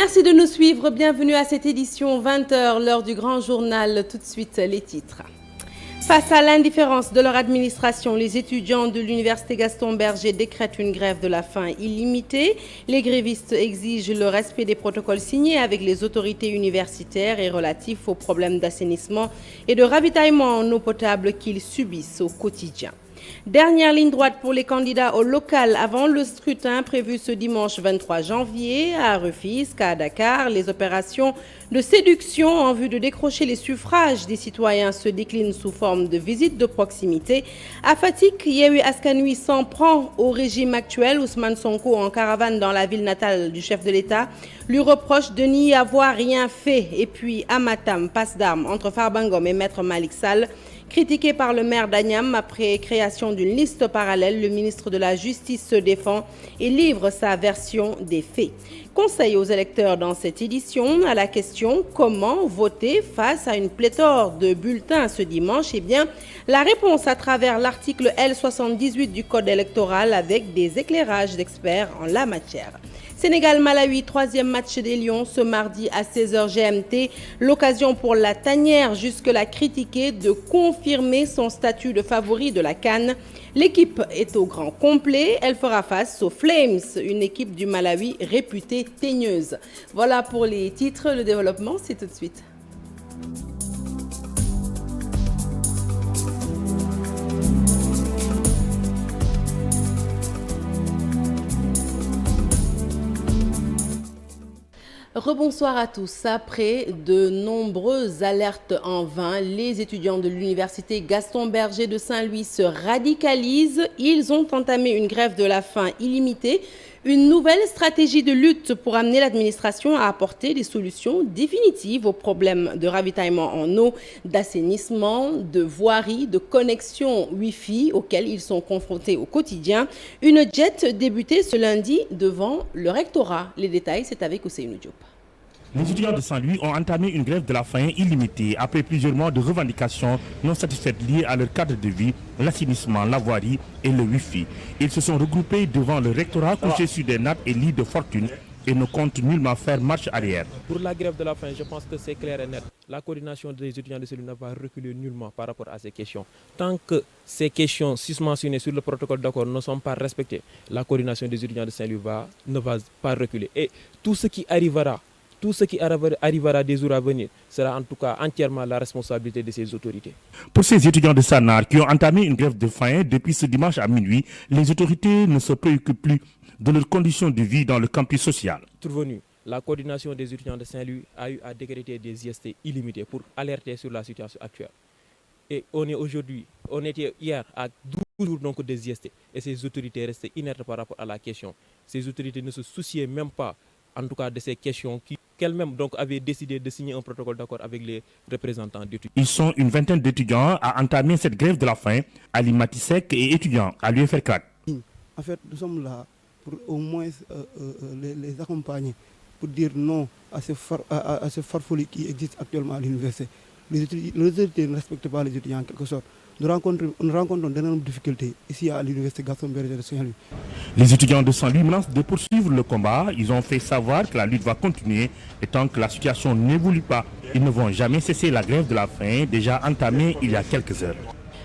Merci de nous suivre. Bienvenue à cette édition 20h, l'heure du grand journal. Tout de suite, les titres. Face à l'indifférence de leur administration, les étudiants de l'université Gaston Berger décrètent une grève de la faim illimitée. Les grévistes exigent le respect des protocoles signés avec les autorités universitaires et relatifs aux problèmes d'assainissement et de ravitaillement en eau potable qu'ils subissent au quotidien. Dernière ligne droite pour les candidats au local avant le scrutin prévu ce dimanche 23 janvier à Rufisque, à Dakar. Les opérations de séduction en vue de décrocher les suffrages des citoyens se déclinent sous forme de visites de proximité. À Fatick, Yewwi Askan Wi s'en prend au régime actuel. Ousmane Sonko, en caravane dans la ville natale du chef de l'État, lui reproche de n'y avoir rien fait. Et puis à Matam, passe d'armes entre Farba Ngom et Maître Malick Sall. Critiqué par le maire d'Agnam après création d'une liste parallèle, le ministre de la Justice se défend et livre sa version des faits. Conseil aux électeurs dans cette édition à la question « Comment voter face à une pléthore de bulletins ce dimanche ?» Eh bien, la réponse à travers l'article L78 du Code électoral avec des éclairages d'experts en la matière. Sénégal-Malawi, troisième match des Lions ce mardi à 16h GMT. L'occasion pour la tanière, jusque-là critiquée, de confirmer son statut de favori de la CAN. L'équipe est au grand complet. Elle fera face aux Flames, une équipe du Malawi réputée teigneuse. Voilà pour les titres. Le développement, c'est tout de suite. Rebonsoir à tous. Après de nombreuses alertes en vain, les étudiants de l'université Gaston Berger de Saint-Louis se radicalisent. Ils ont entamé une grève de la faim illimitée, une nouvelle stratégie de lutte pour amener l'administration à apporter des solutions définitives aux problèmes de ravitaillement en eau, d'assainissement, de voirie, de connexion Wi-Fi auxquels ils sont confrontés au quotidien. Une jet débutée ce lundi devant le rectorat. Les détails, c'est avec Ousseynou Diop. Les étudiants de Saint-Louis ont entamé une grève de la faim illimitée après plusieurs mois de revendications non satisfaites liées à leur cadre de vie, l'assainissement, la voirie et le Wi-Fi. Ils se sont regroupés devant le rectorat couché sur des nappes et lits de fortune et ne comptent nullement faire marche arrière. Pour la grève de la faim, je pense que c'est clair et net. La coordination des étudiants de Saint-Louis ne va reculer nullement par rapport à ces questions. Tant que ces questions susmentionnées sur le protocole d'accord ne sont pas respectées, la coordination des étudiants de Saint-Louis ne va pas reculer. Et tout ce qui arrivera des jours à venir sera en tout cas entièrement la responsabilité de ces autorités. Pour ces étudiants de Sanar qui ont entamé une grève de faim depuis ce dimanche à minuit, les autorités ne se préoccupent plus de leurs conditions de vie dans le campus social. Survenu, la coordination des étudiants de Saint-Louis a eu à décréter des IST illimités pour alerter sur la situation actuelle. Et on était hier à 12 jours donc des IST et ces autorités restaient inertes par rapport à la question. Ces autorités ne se souciaient même pas en tout cas de ces questions qu'elles-mêmes donc avaient décidé de signer un protocole d'accord avec les représentants d'étudiants. Ils sont une vingtaine d'étudiants à entamer cette grève de la faim, Ali Matisek et étudiants à l'UFR 4. En fait, nous sommes là pour au moins les accompagner, pour dire non à ce farfelu qui existe actuellement à l'université. Les autorités ne respectent pas les étudiants en quelque sorte. Nous rencontrons d'énormes difficultés ici à l'université Gaston Berger de Saint-Louis. Les étudiants de Saint-Louis menacent de poursuivre le combat. Ils ont fait savoir que la lutte va continuer et tant que la situation n'évolue pas, ils ne vont jamais cesser la grève de la faim déjà entamée il y a quelques heures.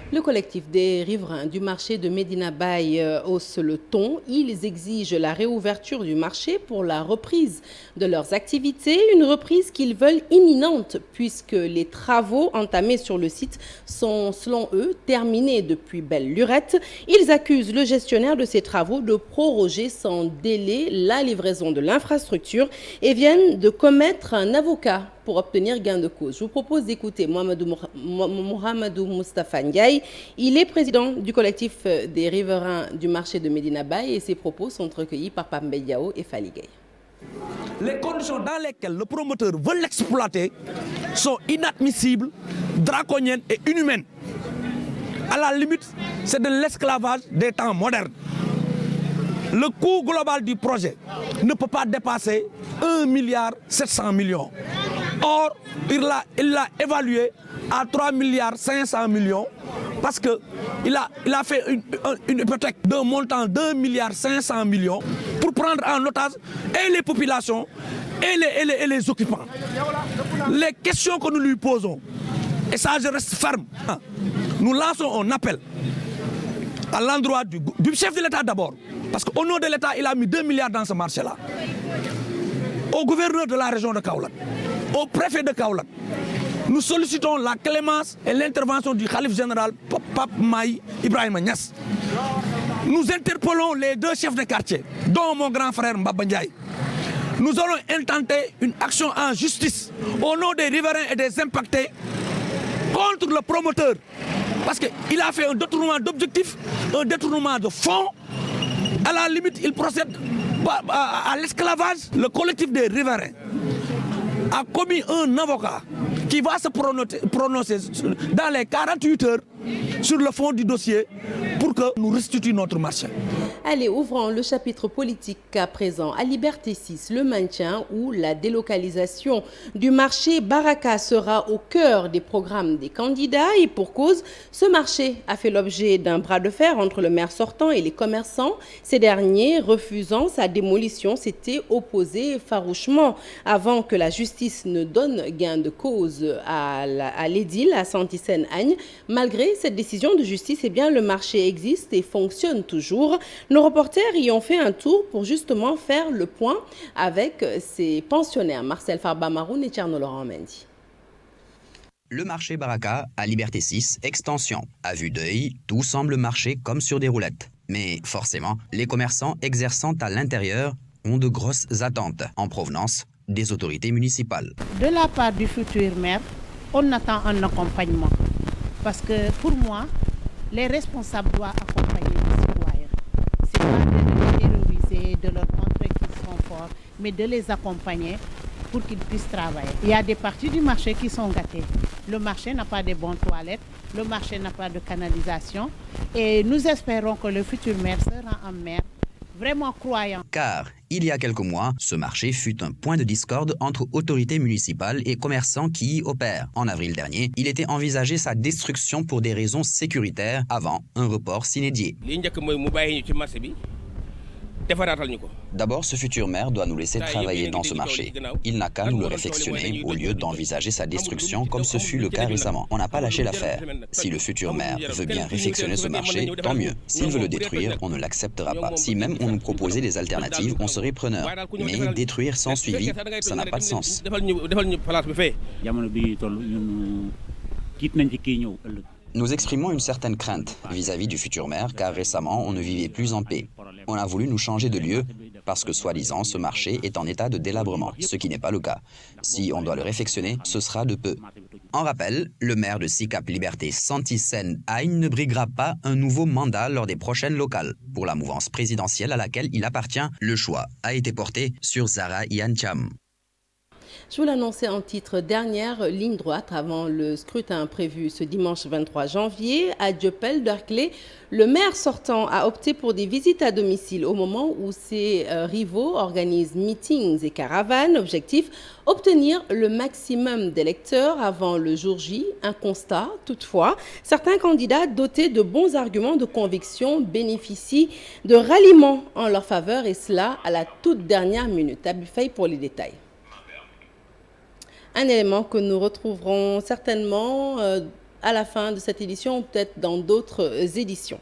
Le collectif des riverains du marché de Medina Bay hausse le ton. Ils exigent la réouverture du marché pour la reprise de leurs activités. Une reprise qu'ils veulent imminente puisque les travaux entamés sur le site sont, selon eux, terminés depuis belle lurette. Ils accusent le gestionnaire de ces travaux de proroger sans délai la livraison de l'infrastructure et viennent de commettre un avocat pour obtenir gain de cause. Je vous propose d'écouter Mohamedou Moustapha Ndiaye. Il est président du collectif des riverains du marché de Medina Bay et ses propos sont recueillis par Pape Diao et Fally Gueye. Les conditions dans lesquelles le promoteur veut l'exploiter sont inadmissibles, draconiennes et inhumaines. À la limite, c'est de l'esclavage des temps modernes. Le coût global du projet ne peut pas dépasser 1,7 milliard. Or, il l'a évalué à 3,5 milliards parce qu'il a fait une hypothèque d'un montant de 1,5 milliard pour prendre en otage et les populations et les occupants. Les questions que nous lui posons, et ça je reste ferme, nous lançons un appel à l'endroit du chef de l'État d'abord, parce qu'au nom de l'État, il a mis 2 milliards dans ce marché-là, au gouverneur de la région de Kaolack, au préfet de Kaolack. Nous sollicitons la clémence et l'intervention du khalife général Pape Maï Ibrahima Niass. Nous interpellons les 2 chefs de quartier, dont mon grand frère Mbaba Ndiaye. Nous allons intenter une action en justice au nom des riverains et des impactés contre le promoteur. Parce qu'il a fait un détournement d'objectifs, un détournement de fonds. À la limite, il procède à l'esclavage. Le collectif des riverains a commis un avocat qui va se prononcer dans les 48 heures sur le fond du dossier pour que nous restituions notre marché. Allez, ouvrons le chapitre politique à présent. À Liberté 6, le maintien ou la délocalisation du marché Baraka sera au cœur des programmes des candidats et pour cause, ce marché a fait l'objet d'un bras de fer entre le maire sortant et les commerçants. Ces derniers, refusant sa démolition, s'étaient opposés farouchement avant que la justice ne donne gain de cause à l'édile, à Santisen-Agne. Malgré cette décision de justice, eh bien, le marché existe et fonctionne toujours. Nos reporters y ont fait un tour pour justement faire le point avec ces pensionnaires. Marcel Farba-Maroun et Tcherno Laurent Mendy. Le marché Baraka à Liberté 6, extension. À vue d'œil, tout semble marcher comme sur des roulettes. Mais forcément, les commerçants exerçant à l'intérieur ont de grosses attentes en provenance des autorités municipales. De la part du futur maire, on attend un accompagnement. Parce que pour moi, les responsables doivent accompagner les citoyens. Ce n'est pas de les terroriser, de leur montrer qu'ils sont forts, mais de les accompagner pour qu'ils puissent travailler. Il y a des parties du marché qui sont gâtées. Le marché n'a pas de bonnes toilettes, le marché n'a pas de canalisation. Et nous espérons que le futur maire sera un maire vraiment croyant. Car, il y a quelques mois, ce marché fut un point de discorde entre autorités municipales et commerçants qui y opèrent. En avril dernier, il était envisagé sa destruction pour des raisons sécuritaires avant un report s'inédié. D'abord, ce futur maire doit nous laisser travailler dans ce marché. Il n'a qu'à nous le réfectionner au lieu d'envisager sa destruction comme ce fut le cas récemment. On n'a pas lâché l'affaire. Si le futur maire veut bien réfectionner ce marché, tant mieux. S'il veut le détruire, on ne l'acceptera pas. Si même on nous proposait des alternatives, on serait preneur. Mais détruire sans suivi, ça n'a pas de sens. Nous exprimons une certaine crainte vis-à-vis du futur maire car récemment on ne vivait plus en paix. On a voulu nous changer de lieu parce que soi-disant ce marché est en état de délabrement, ce qui n'est pas le cas. Si on doit le réfectionner, ce sera de peu. En rappel, le maire de Sicap Liberté Santisen-Agne ne briguera pas un nouveau mandat lors des prochaines locales. Pour la mouvance présidentielle à laquelle il appartient, le choix a été porté sur Zahra Iyane Thiam. Je vous l'annonçais en titre, dernière ligne droite avant le scrutin prévu ce dimanche 23 janvier. À Dieuppeul-Derklé, le maire sortant a opté pour des visites à domicile au moment où ses rivaux organisent meetings et caravanes. Objectif, obtenir le maximum d'électeurs avant le jour J. Un constat, toutefois, certains candidats dotés de bons arguments de conviction bénéficient de ralliements en leur faveur et cela à la toute dernière minute. Abufay pour les détails. Un élément que nous retrouverons certainement à la fin de cette édition ou peut-être dans d'autres éditions.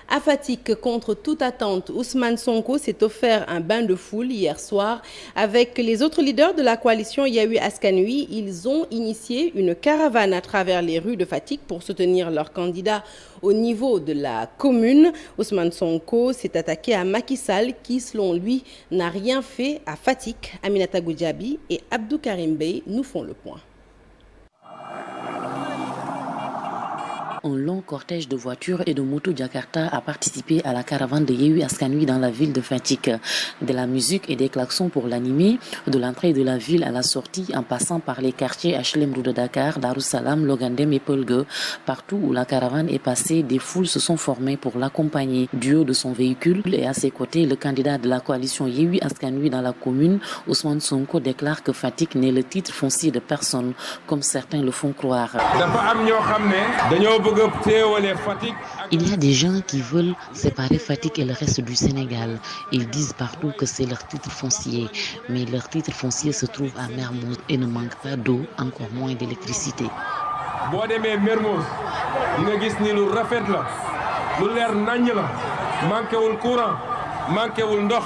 À Fatick, contre toute attente, Ousmane Sonko s'est offert un bain de foule hier soir. Avec les autres leaders de la coalition Yewwi Askan Wi, ils ont initié une caravane à travers les rues de Fatick pour soutenir leur candidat au niveau de la commune. Ousmane Sonko s'est attaqué à Macky Sall qui, selon lui, n'a rien fait à Fatick. Aminata Goudiaby et Abdou Karim Bey nous font le point. Un long cortège de voitures et de motos Jakarta a participé à la caravane de Yewwi Askan Wi dans la ville de Fatick. De la musique et des klaxons pour l'animer, de l'entrée de la ville à la sortie en passant par les quartiers HLM Rue de Dakar, Darussalam, Logandem et Polgue. Partout où la caravane est passée, des foules se sont formées pour l'accompagner. Du haut de son véhicule et à ses côtés, le candidat de la coalition Yewwi Askan Wi dans la commune, Ousmane Sonko, déclare que Fatick n'est le titre foncier de personne, comme certains le font croire. Il y a des gens qui veulent séparer Fatick et le reste du Sénégal. Ils disent partout que c'est leur titre foncier. Mais leur titre foncier se trouve à Mermoz et ne manque pas d'eau, encore moins d'électricité.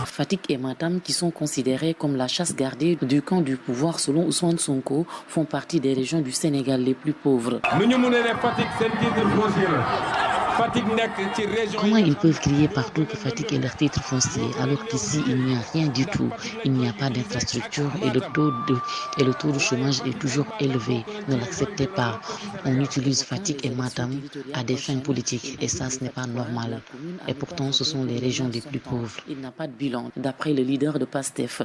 Fatick et Matam, qui sont considérés comme la chasse gardée du camp du pouvoir selon Ousmane Sonko, font partie des régions du Sénégal les plus pauvres. Comment ils peuvent crier partout que Fatick est leur titre foncier alors qu'ici il n'y a rien du tout, il n'y a pas d'infrastructure et le taux de chômage est toujours élevé. Ne l'acceptez pas. On utilise Fatick et Matam à des fins politiques et ça ce n'est pas normal. Et pourtant ce sont les régions les plus pauvres. Il n'a pas de bilan d'après le leader de PASTEF.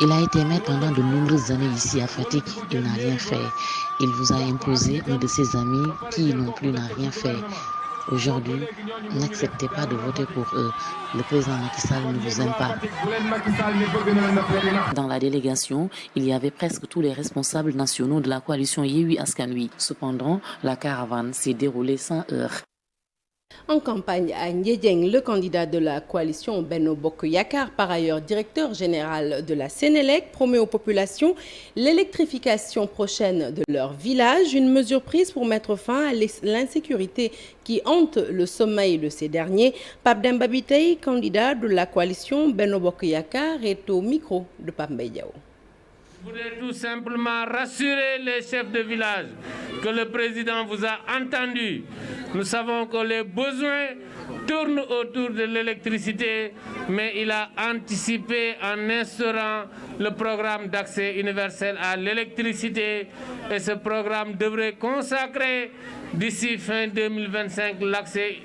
Il a été maire pendant de nombreuses années ici à Fatick, il n'a rien fait. Il vous a imposé un de ses amis qui non plus n'a rien fait. Aujourd'hui, n'acceptez pas de voter pour eux. Le président Macky Sall ne vous aime pas. Dans la délégation, il y avait presque tous les responsables nationaux de la coalition Yewwi Askan Wi. Cependant, la caravane s'est déroulée sans heurts. En campagne à Ndiédiène, le candidat de la coalition Benno Bokk Yakaar, par ailleurs directeur général de la Sénélec, promet aux populations l'électrification prochaine de leur village, une mesure prise pour mettre fin à l'insécurité qui hante le sommeil de ces derniers. Pape Demba Bitèye, candidat de la coalition Benno Bokk Yakaar, est au micro de Pape Mbaye Diaw. Je voudrais tout simplement rassurer les chefs de village que le président vous a entendu. Nous savons que les besoins tournent autour de l'électricité, mais il a anticipé en instaurant le programme d'accès universel à l'électricité. Et ce programme devrait consacrer d'ici fin 2025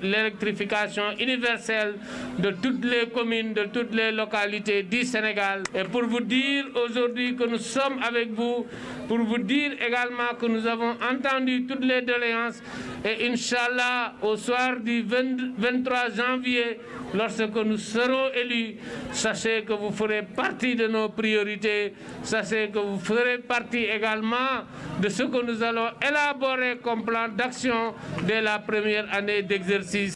l'électrification universelle de toutes les communes, de toutes les localités du Sénégal. Et pour vous dire aujourd'hui que nous sommes avec vous, pour vous dire également que nous avons entendu toutes les doléances et Inch'Allah, au soir du 23 janvier, lorsque nous serons élus, sachez que vous ferez partie de nos priorités, sachez que vous ferez partie également de ce que nous allons élaborer comme plan d'action dès la première année d'exercice.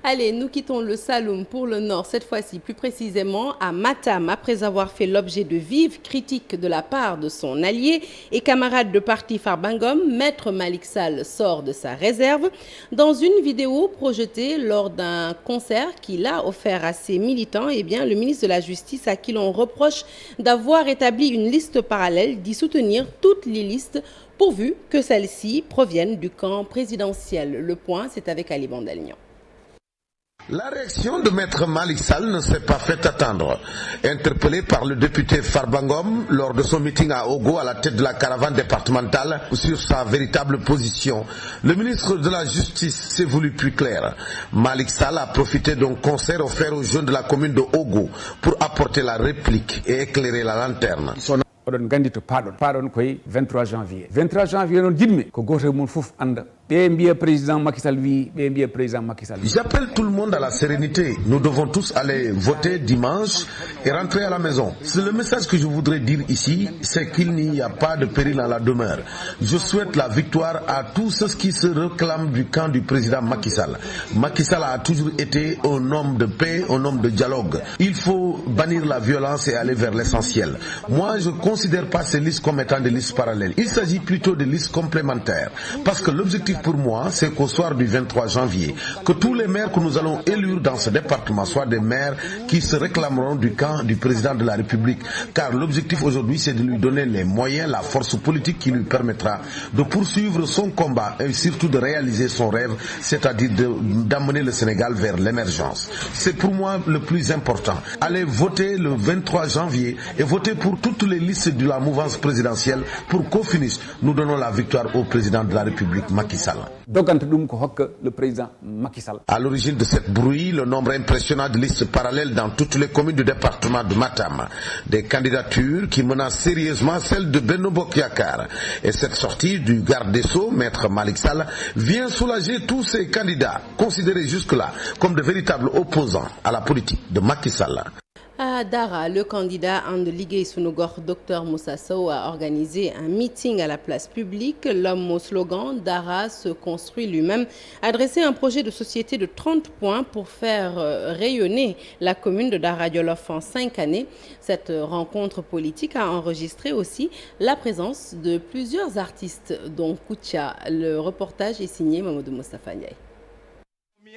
Allez, nous quittons le Saloum pour le Nord, cette fois-ci plus précisément à Matam, après avoir fait l'objet de vives critiques de la part de son allié et camarade de parti Farbangom, Maître Malick Sall sort de sa réserve. Dans une vidéo projetée lors d'un concert qu'il a offert à ses militants, eh bien, le ministre de la Justice, à qui l'on reproche d'avoir établi une liste parallèle, dit soutenir toutes les listes pourvu que celles-ci proviennent du camp présidentiel. Le point, c'est avec Ali Bandalian. La réaction de Maître Malick Sall ne s'est pas fait attendre. Interpellé par le député Farbangom lors de son meeting à Ogo à la tête de la caravane départementale sur sa véritable position, le ministre de la Justice s'est voulu plus clair. Malick Sall a profité d'un concert offert aux jeunes de la commune de Ogo pour apporter la réplique et éclairer la lanterne. oɗon gandi to paaɗon koye 23 janvier noon jiɗmi ko goto mum fof anda ɓe mbiya président Macky Sall wi ɓe mbiya président Macky Sall. J'appelle tout le monde à la sérénité. Nous devons tous aller voter dimanche et rentrer à la maison. C'est le message que je voudrais dire ici, c'est qu'il n'y a pas de péril à la demeure. Je souhaite la victoire à tous ceux qui se réclament du camp du président Macky Sall. Macky Sall a toujours été un homme de paix, un homme de dialogue. Il faut bannir la violence et aller vers l'essentiel. Moi, je ne considère pas ces listes comme étant des listes parallèles. Il s'agit plutôt de listes complémentaires. Parce que l'objectif pour moi, c'est qu'au soir du 23 janvier, que tous les maires que nous allons élire dans ce département soient des maires qui se réclameront du camp du président de la République. Car l'objectif aujourd'hui, c'est de lui donner les moyens, la force politique qui lui permettra de poursuivre son combat et surtout de réaliser son rêve, c'est-à-dire d'amener le Sénégal vers l'émergence. C'est pour moi le plus important. Allez voter le 23 janvier et voter pour toutes les listes de la mouvance présidentielle pour qu'au finish, nous donnons la victoire au président de la République, Macky Sall. Le président Macky Sall. À l'origine de cette bruit, le nombre impressionnant de listes parallèles dans toutes les communes du département de Matam. Des candidatures qui menacent sérieusement celle de Benno Bokk Yakaar. Et cette sortie du garde des Sceaux, Maître Malick Sall, vient soulager tous ces candidats, considérés jusque-là comme de véritables opposants à la politique de Macky Sall. À Dara, le candidat And Liggéey Sunu Gox Dr Moussa Sow a organisé un meeting à la place publique. L'homme au slogan « Dara se construit lui-même » a dressé un projet de société de 30 points pour faire rayonner la commune de Dara Djolof en 5 années. Cette rencontre politique a enregistré aussi la présence de plusieurs artistes, dont Koutia. Le reportage est signé Mamadou Moustapha Ndiaye.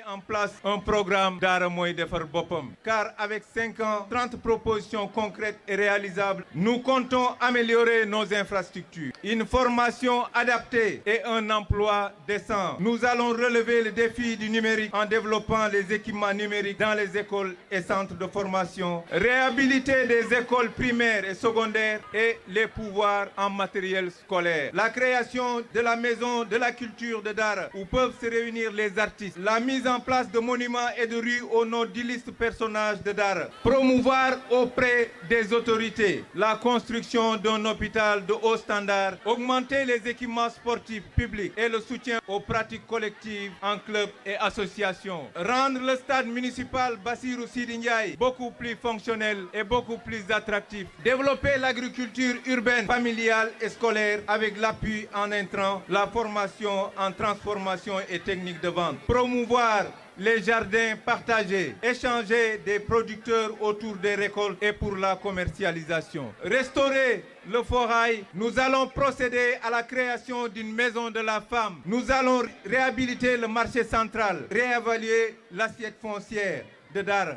En place un programme Dara Moy Defar Bopam. Car avec 5 ans, 30 propositions concrètes et réalisables, nous comptons améliorer nos infrastructures, une formation adaptée et un emploi décent. Nous allons relever le défi du numérique en développant les équipements numériques dans les écoles et centres de formation, réhabiliter des écoles primaires et secondaires et les pouvoirs en matériel scolaire. La création de la maison de la culture de Dara où peuvent se réunir les artistes. La mise en place de monuments et de rues au nom d'illustres personnages de Dara. Promouvoir auprès des autorités la construction d'un hôpital de haut standard. Augmenter les équipements sportifs publics et le soutien aux pratiques collectives en clubs et associations. Rendre le stade municipal Bassirou Sidi Ndiaye beaucoup plus fonctionnel et beaucoup plus attractif. Développer l'agriculture urbaine, familiale et scolaire avec l'appui en intrants, la formation en transformation et techniques de vente. Promouvoir les jardins partagés, échanger des producteurs autour des récoltes et pour la commercialisation. Restaurer le forêt, nous allons procéder à la création d'une maison de la femme. Nous allons réhabiliter le marché central, réévaluer l'assiette foncière de Dara.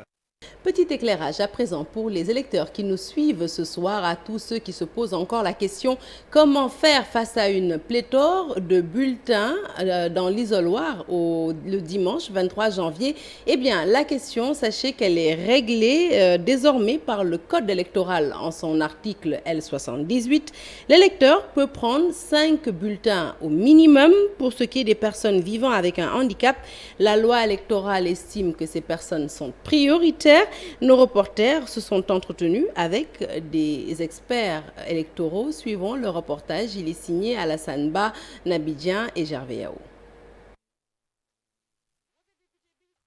Petit éclairage à présent pour les électeurs qui nous suivent ce soir, à tous ceux qui se posent encore la question comment faire face à une pléthore de bulletins dans l'isoloir le dimanche 23 janvier. Eh bien, la question, sachez qu'elle est réglée désormais par le code électoral en son article L78. L'électeur peut prendre 5 bulletins au minimum pour ce qui est des personnes vivant avec un handicap. La loi électorale estime que ces personnes sont prioritaires. Nos reporters se sont entretenus avec des experts électoraux. Suivons le reportage. Il est signé Alassane Ba, Nabidjan et Gervais Yao.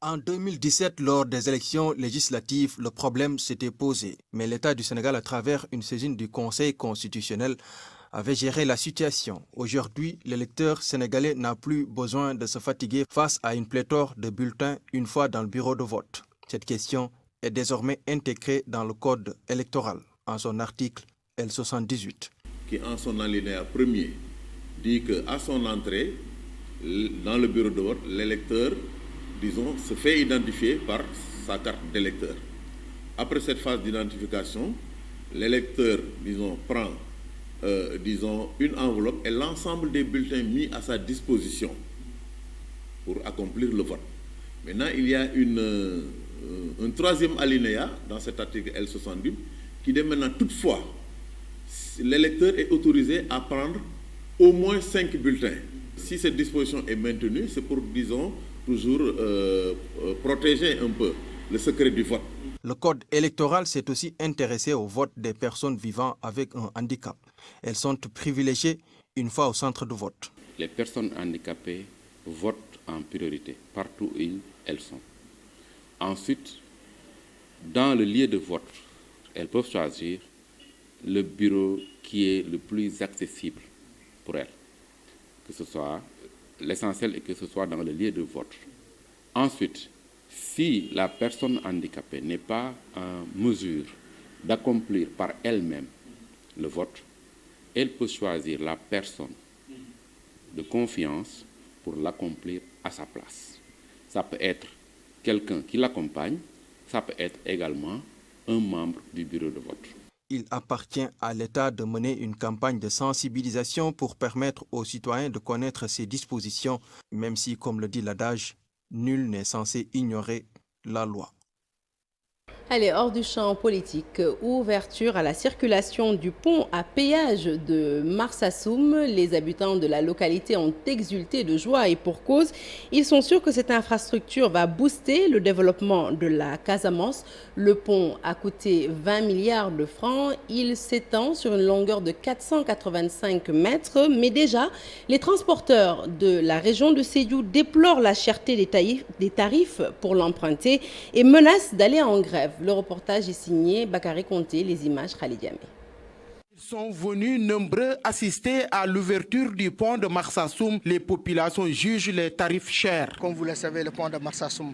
En 2017, lors des élections législatives, le problème s'était posé. Mais l'État du Sénégal, à travers une saisine du Conseil constitutionnel, avait géré la situation. Aujourd'hui, l'électeur sénégalais n'a plus besoin de se fatiguer face à une pléthore de bulletins une fois dans le bureau de vote. Cette question est désormais intégrée dans le code électoral, en son article L78. Qui, en son alinéa premier, dit qu'à son entrée dans le bureau de vote, l'électeur, disons, se fait identifier par sa carte d'électeur. Après cette phase d'identification, l'électeur, disons, prend, une enveloppe et l'ensemble des bulletins mis à sa disposition pour accomplir le vote. Maintenant, il y a un troisième alinéa dans cet article L78 qui dit maintenant toutefois, l'électeur est autorisé à prendre au moins 5 bulletins. Si cette disposition est maintenue, c'est pour, disons, toujours protéger un peu le secret du vote. Le code électoral s'est aussi intéressé au vote des personnes vivant avec un handicap. Elles sont privilégiées une fois au centre de vote. Les personnes handicapées votent en priorité partout où elles sont. Ensuite, dans le lieu de vote, elles peuvent choisir le bureau qui est le plus accessible pour elles. Que ce soit l'essentiel et que ce soit dans le lieu de vote. Ensuite, si la personne handicapée n'est pas en mesure d'accomplir par elle-même le vote, elle peut choisir la personne de confiance pour l'accomplir à sa place. Ça peut être quelqu'un qui l'accompagne, ça peut être également un membre du bureau de vote. Il appartient à l'État de mener une campagne de sensibilisation pour permettre aux citoyens de connaître ces dispositions, même si, comme le dit l'adage, nul n'est censé ignorer la loi. Allez, hors du champ politique, ouverture à la circulation du pont à péage de Marsassoum. Les habitants de la localité ont exulté de joie et pour cause. Ils sont sûrs que cette infrastructure va booster le développement de la Casamance. Le pont a coûté 20 milliards de francs. Il s'étend sur une longueur de 485 mètres. Mais déjà, les transporteurs de la région de Sédhiou déplorent la cherté des tarifs pour l'emprunter et menacent d'aller en grève. Le reportage est signé Bakary Conté, les images Khalid Diamé. Ils sont venus nombreux assister à l'ouverture du pont de Marsassoum. Les populations jugent les tarifs chers. Comme vous le savez, le pont de Marsassoum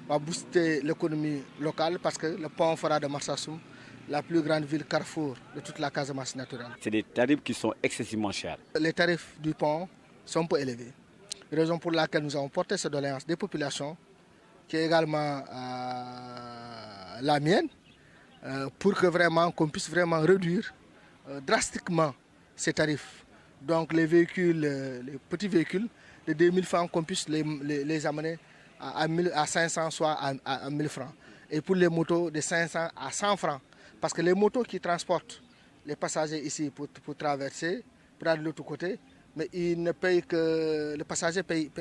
va booster l'économie locale parce que le pont fera de Marsassoum la plus grande ville carrefour de toute la Casamance naturelle. C'est des tarifs qui sont excessivement chers. Les tarifs du pont sont peu élevés. Raison pour laquelle nous avons porté cette doléance des populations, qui est également la mienne, pour que vraiment qu'on puisse vraiment réduire drastiquement ces tarifs. Donc les véhicules, les petits véhicules de 2000 francs, qu'on puisse les amener à 500, soit à 1000 francs. Et pour les motos, de 500 à 100 francs. Parce que les motos qui transportent les passagers ici pour traverser, pour aller de l'autre côté, mais ils ne payent que, le passager paye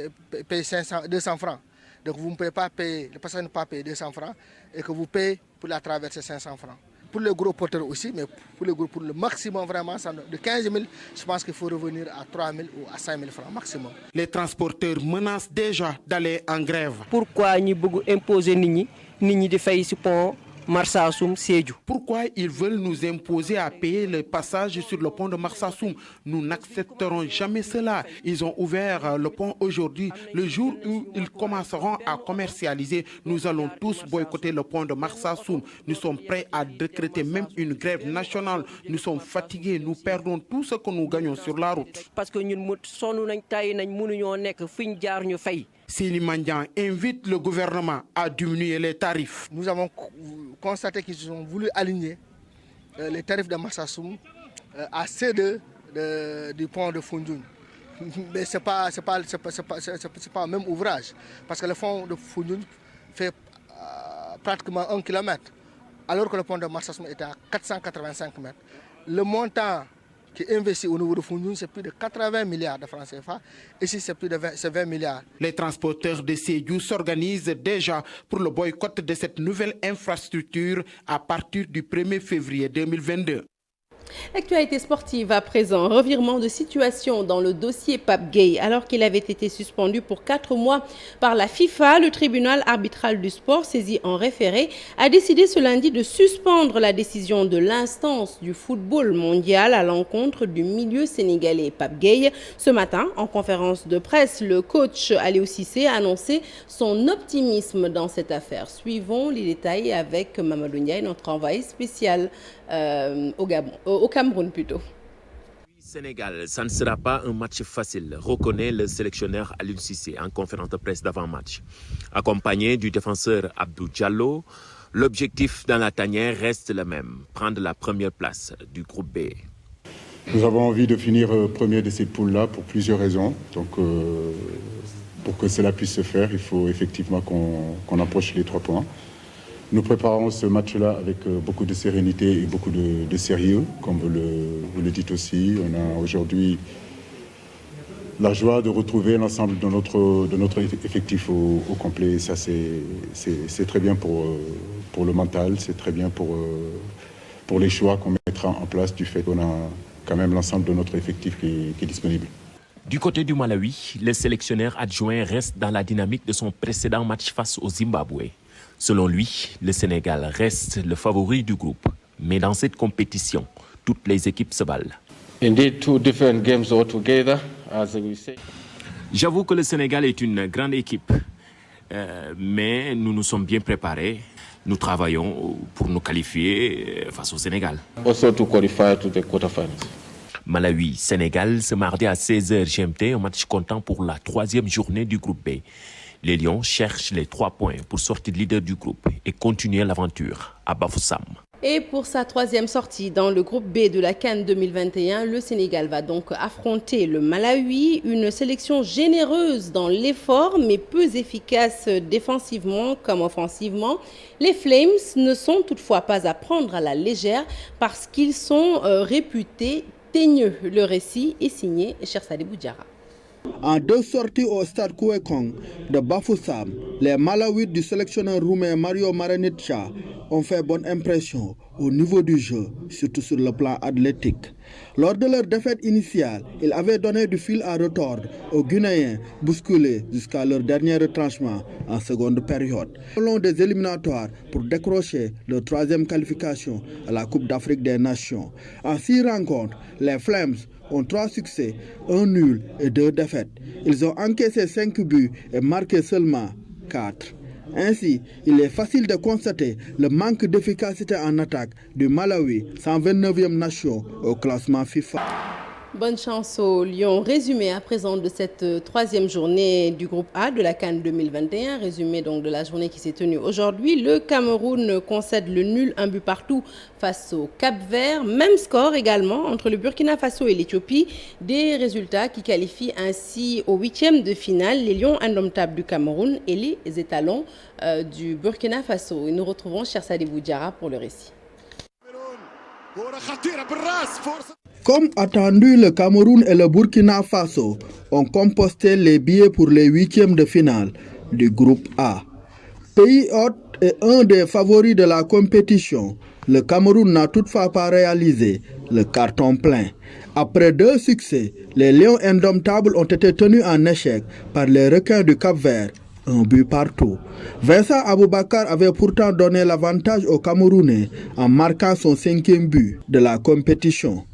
200 francs. Donc vous ne pouvez pas payer, le passager ne peut pas payer 200 francs et que vous payez pour la traversée 500 francs. Pour les gros porteurs aussi, mais pour le maximum vraiment, de 15 000, je pense qu'il faut revenir à 3 000 ou à 5 000 francs maximum. Les transporteurs menacent déjà d'aller en grève. Pourquoi nous voulons imposer Nini de faire ici pont Marsassoum, Sédhiou? Pourquoi ils veulent nous imposer à payer le passage sur le pont de Marsassoum? Nous n'accepterons jamais cela. Ils ont ouvert le pont aujourd'hui. Le jour où ils commenceront à commercialiser, nous allons tous boycotter le pont de Marsassoum. Nous sommes prêts à décréter même une grève nationale. Nous sommes fatigués. Nous perdons tout ce que nous gagnons sur la route. Parce que nous sommes Sini Mandian invite le gouvernement à diminuer les tarifs. Nous avons constaté qu'ils ont voulu aligner les tarifs de Marsassoum à ceux du pont de Foundiougne. Mais ce n'est pas le même ouvrage. Parce que le pont de Foundiougne fait pratiquement 1 km, alors que le pont de Marsassoum est à 485 mètres. Le montant qui est investi au niveau de Foundiougne, c'est plus de 80 milliards de francs CFA. Ici, c'est plus de 20 milliards. Les transporteurs de Sédhiou s'organisent déjà pour le boycott de cette nouvelle infrastructure à partir du 1er février 2022. L'actualité sportive à présent, revirement de situation dans le dossier Pape Gueye. Alors qu'il avait été suspendu pour 4 mois par la FIFA, le tribunal arbitral du sport, saisi en référé, a décidé ce lundi de suspendre la décision de l'instance du football mondial à l'encontre du milieu sénégalais Pape Gueye. Ce matin, en conférence de presse, le coach Aliou Cissé a annoncé son optimisme dans cette affaire. Suivons les détails avec Mamadou Ndiaye, notre envoyé spécial au Cameroun plutôt. Sénégal, ça ne sera pas un match facile, reconnaît le sélectionneur Aliou Cissé en conférence de presse d'avant-match. Accompagné du défenseur Abdou Diallo, l'objectif dans la tanière reste le même, prendre la première place du groupe B. Nous avons envie de finir premier de cette poule-là pour plusieurs raisons. Donc, pour que cela puisse se faire, il faut effectivement qu'on approche les 3 points. Nous préparons ce match-là avec beaucoup de sérénité et beaucoup de sérieux, comme vous le dites aussi. On a aujourd'hui la joie de retrouver l'ensemble de notre effectif au complet. Ça, c'est très bien pour le mental, c'est très bien pour les choix qu'on mettra en place du fait qu'on a quand même l'ensemble de notre effectif qui est disponible. Du côté du Malawi, le sélectionneur adjoint reste dans la dynamique de son précédent match face au Zimbabwe. Selon lui, le Sénégal reste le favori du groupe. Mais dans cette compétition, toutes les équipes se valent. J'avoue que le Sénégal est une grande équipe. Mais nous nous sommes bien préparés. Nous travaillons pour nous qualifier face au Sénégal. Malawi-Sénégal, ce mardi à 16h GMT, un match comptant pour la 3e journée du groupe B. Les Lions cherchent les 3 points pour sortir leader du groupe et continuer l'aventure à Bafoussam. Et pour sa 3e sortie dans le groupe B de la CAN 2021, le Sénégal va donc affronter le Malawi, une sélection généreuse dans l'effort mais peu efficace défensivement comme offensivement. Les Flames ne sont toutefois pas à prendre à la légère parce qu'ils sont réputés teigneux. Le récit est signé Cheikh Sadibou Diarra. En 2 sorties au stade Kouekong de Bafoussam, les Malawites du sélectionneur roumain Mario Marinicha ont fait bonne impression au niveau du jeu, surtout sur le plan athlétique. Lors de leur défaite initiale, ils avaient donné du fil à retordre aux Guinéens, bousculés jusqu'à leur dernier retranchement en seconde période. Long des éliminatoires pour décrocher leur 3e qualification à la Coupe d'Afrique des Nations. En 6 rencontres, les Flames ont 3 succès, 1 nul et 2 défaites. Ils ont encaissé 5 buts et marqué seulement 4. Ainsi, il est facile de constater le manque d'efficacité en attaque du Malawi, 129e nation au classement FIFA. Bonne chance aux Lions. Résumé à présent de cette 3e journée du groupe A de la CAN 2021. Résumé donc de la journée qui s'est tenue aujourd'hui. Le Cameroun concède le nul, 1 but partout face au Cap-Vert. Même score également entre le Burkina Faso et l'Éthiopie. Des résultats qui qualifient ainsi au 8e de finale les Lions indomptables du Cameroun et les étalons du Burkina Faso. Et nous retrouvons Cheikh Sadibou Diarra pour le récit. Comme attendu, le Cameroun et le Burkina Faso ont composté les billets pour les 8e de finale du groupe A. Pays hôte et un des favoris de la compétition, le Cameroun n'a toutefois pas réalisé le carton plein. Après 2 succès, les Lions indomptables ont été tenus en échec par les requins du Cap-Vert, 1 but partout. Vincent Aboubakar avait pourtant donné l'avantage aux Camerounais en marquant son 5e but de la compétition.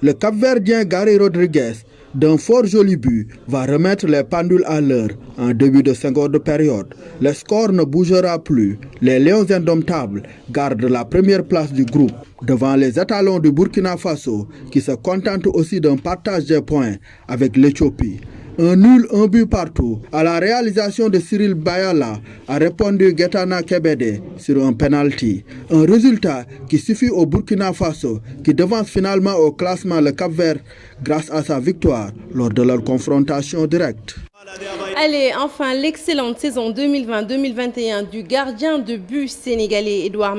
Le Cap-Verdien Gary Rodriguez, d'un fort joli but, va remettre les pendules à l'heure en début de seconde période. Le score ne bougera plus. Les Lions indomptables gardent la première place du groupe devant les étalons du Burkina Faso qui se contentent aussi d'un partage des points avec l'Éthiopie. Un nul, 1 but partout. À la réalisation de Cyril Bayala a répondu Getana Kebede sur un penalty. Un résultat qui suffit au Burkina Faso qui devance finalement au classement le Cap-Vert grâce à sa victoire lors de leur confrontation directe. Allez, enfin, l'excellente saison 2020-2021 du gardien de but sénégalais Edouard